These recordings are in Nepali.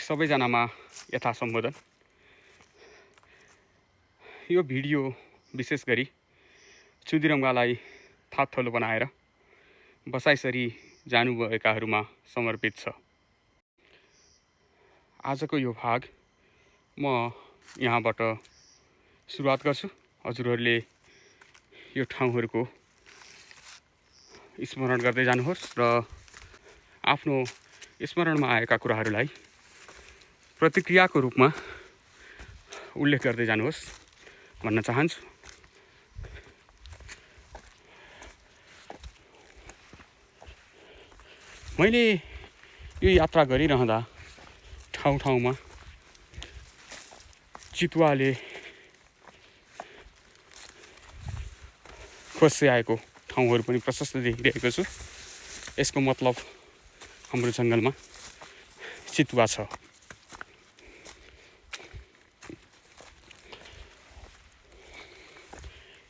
सबैजनामा यथा सम्बोधन। यो भिडियो विशेष गरी चुदिरङ्गालाई थाप्थलो बनाएर बसाइसरी जानुभएकाहरूमा समर्पित छ। आजको यो भाग म यहाँबाट सुरुवात गर्छु। हजुरहरूले यो ठाउँहरूको स्मरण गर्दै जानुहोस् र आफ्नो स्मरणमा आएका कुराहरूलाई प्रतिक्रियाको रूपमा उल्लेख गर्दै जानुहोस् भन्न चाहन्छु। मैले यो यात्रा गरिरहँदा ठाउँमा चितुवाले खोस्याएको ठाउँहरू पनि प्रशस्त देखिरहेको छु। यसको मतलब हाम्रो जङ्गलमा चितुवा छ।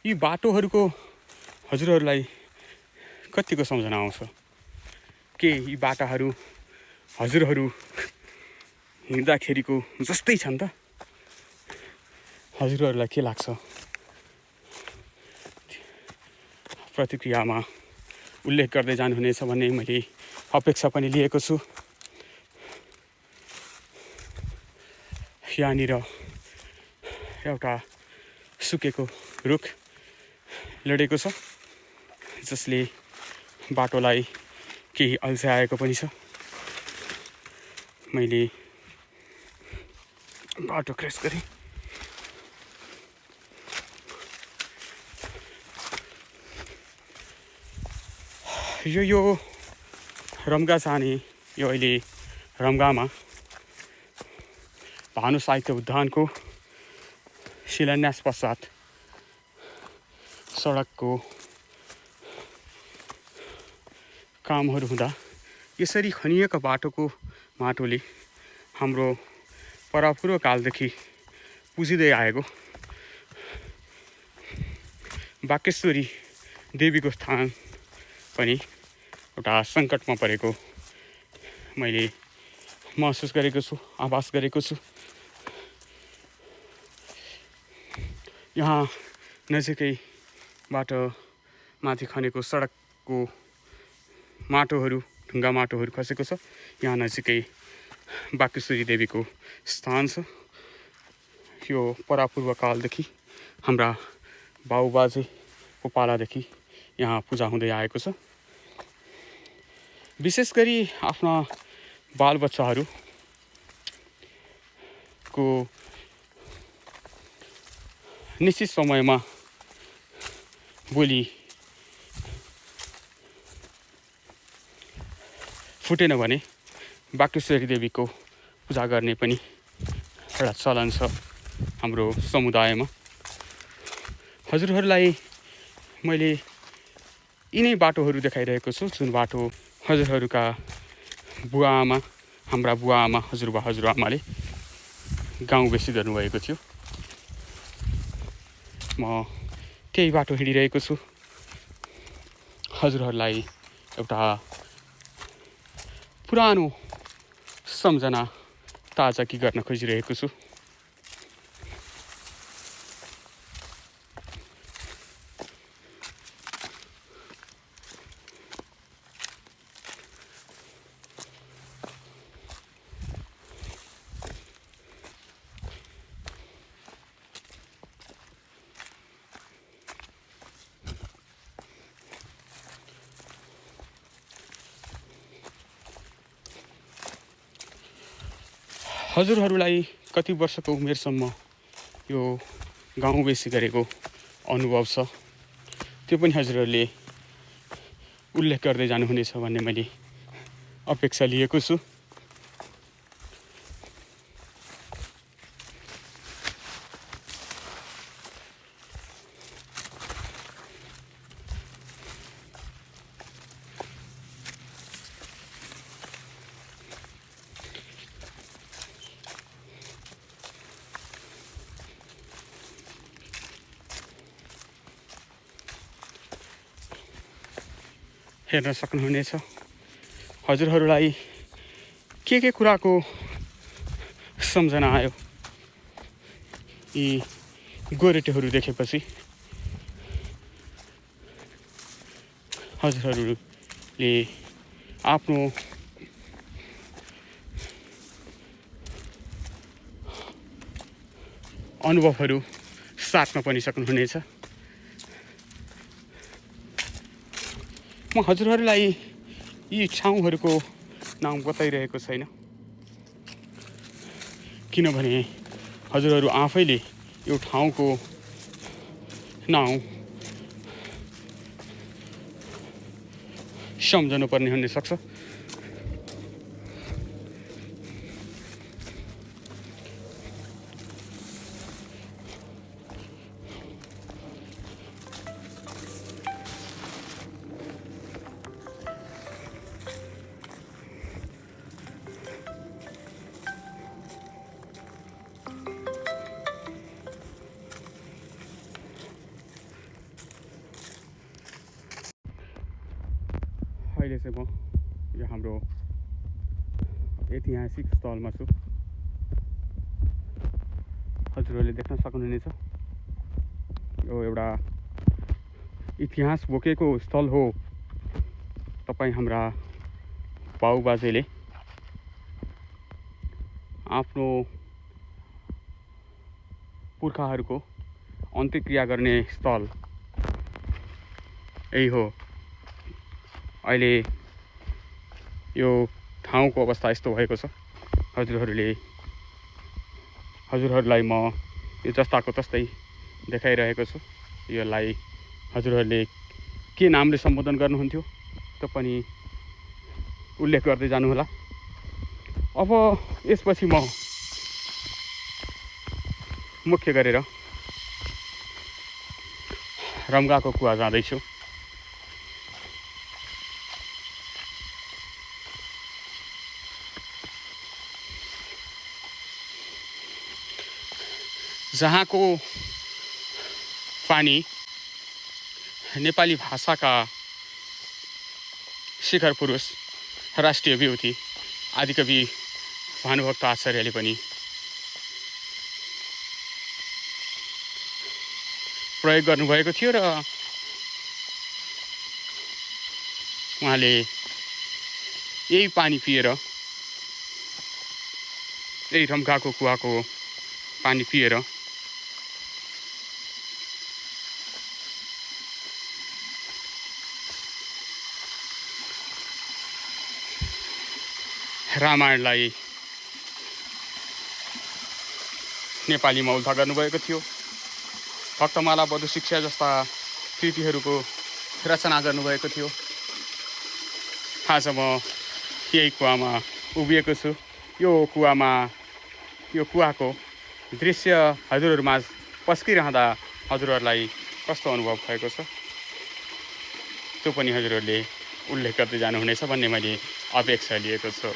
यी बाटोहरूको हजुरहरूलाई कतिको सम्झना आउँछ? के यी बाटाहरू हजुरहरू हिँड्दाखेरिको जस्तै छन् त? हजुरहरूलाई के लाग्छ? प्रतिक्रियामा उल्लेख गर्दै जानुहुनेछ भन्ने मैले अपेक्षा पनि लिएको छु। यहाँनिर एउटा सुकेको रुख लडेको छ जसले बाटोलाई केही अल्छ्याएको पनि छ। मैले बाटो क्रस गरेँ। यो रम्गा जाने यो अहिले रम्गामा भानु साहित्य उद्यानको शिलान्यास पश्चात सडकको कामहरू हुँदा यसरी खनिएका बाटोको माटोले हाम्रो परापूर्व कालदेखि पुजिँदै आएको बाकेश्वरी देवीको स्थान पनि एउटा सङ्कटमा परेको मैले महसुस गरेको छु, आभास गरेको छु। यहाँ नजिकैबाट माथि खनेको सडकको माटोहरू, ढुङ्गा माटोहरू खसेको छ। यहाँ नजिकै बाकेश्वरी देवीको स्थान छ। यो परापूर्व कालदेखि हाम्रा बाबुबाजेको पालादेखि यहाँ पूजा हुँदै आएको छ। विशेष गरी आफ्ना बालबच्चाहरूको निश्चित समयमा बोली फुटेन भने बाकेश्वरी देवीको पूजा गर्ने पनि एउटा चलन छ हाम्रो समुदायमा। हजुरहरूलाई मैले यिनै बाटोहरू देखाइरहेको छु जुन बाटो हजुरहरूका बुवा आमा, हाम्रा बुवा आमा, हजुरबा हजुरआमाले गाउँ बेसी गर्नुभएको थियो। म त्यही बाटो हिँडिरहेको छु। हजुरहरूलाई एउटा पुरानो सम्झना ताजा गर्न खोजिरहेको छु। हजुरहरूलाई कति वर्षको उमेरसम्म यो गाउँ बेसी गरेको अनुभव छ त्यो पनि हजुरहरूले उल्लेख गर्दै जानुहुनेछ भन्ने मैले अपेक्षा लिएको छु। हेर्न सक्नुहुनेछ। हजुरहरूलाई के कुराको सम्झना आयो यी गोरेटेहरू देखेपछि। हजुरहरूले आफ्नो अनुभवहरू साट्न पनि सक्नुहुनेछ। म हजुरहरूलाई यी ठाउँहरूको नाम बताइरहेको छैन, किनभने हजुरहरू आफैले यो ठाउँको नाउँ सम्झनुपर्ने हुन सक्छ। अहिले चाहिँ म यो हाम्रो ऐतिहासिक स्थलमा छु। हजुरहरूले देख्न सक्नुहुनेछ यो एउटा इतिहास बोकेको स्थल हो। तपाईँ हाम्रा बाउबाजेले आफ्नो पुर्खाहरूको अन्त्यक्रिया गर्ने स्थल यही हो। अहिले यो ठाउँको अवस्था यस्तो भएको छ। हजुरहरूलाई म यो जस्ताको तस्तै देखाइरहेको छु। यसलाई हजुरहरूले के नामले सम्बोधन गर्नुहुन्थ्यो त पनि उल्लेख गर्दै जानुहोला। अब यसपछि म मुख्य गरेर रम्गाको कुवा जाँदैछु। जहाँको पानी नेपाली भाषाका शिखर पुरुष राष्ट्रिय विभूति आदिकवि भानुभक्त आचार्यले पनि प्रयोग गर्नुभएको थियो र उहाँले यही पानी पिएर, यही रम्गाको कुवाको पानी पिएर रामायणलाई नेपालीमा उल्था गर्नुभएको थियो। भक्तमाला बधु शिक्षा जस्ता कृतिहरूको रचना गर्नुभएको थियो। आज म यही कुवामा उभिएको छु। यो कुवाको दृश्य हजुरहरूमाझ पस्किरहँदा हजुरहरूलाई कस्तो अनुभव भएको छ त्यो पनि हजुरहरूले उल्लेख गर्दै जानुहुनेछ भन्ने मैले अपेक्षा लिएको छु।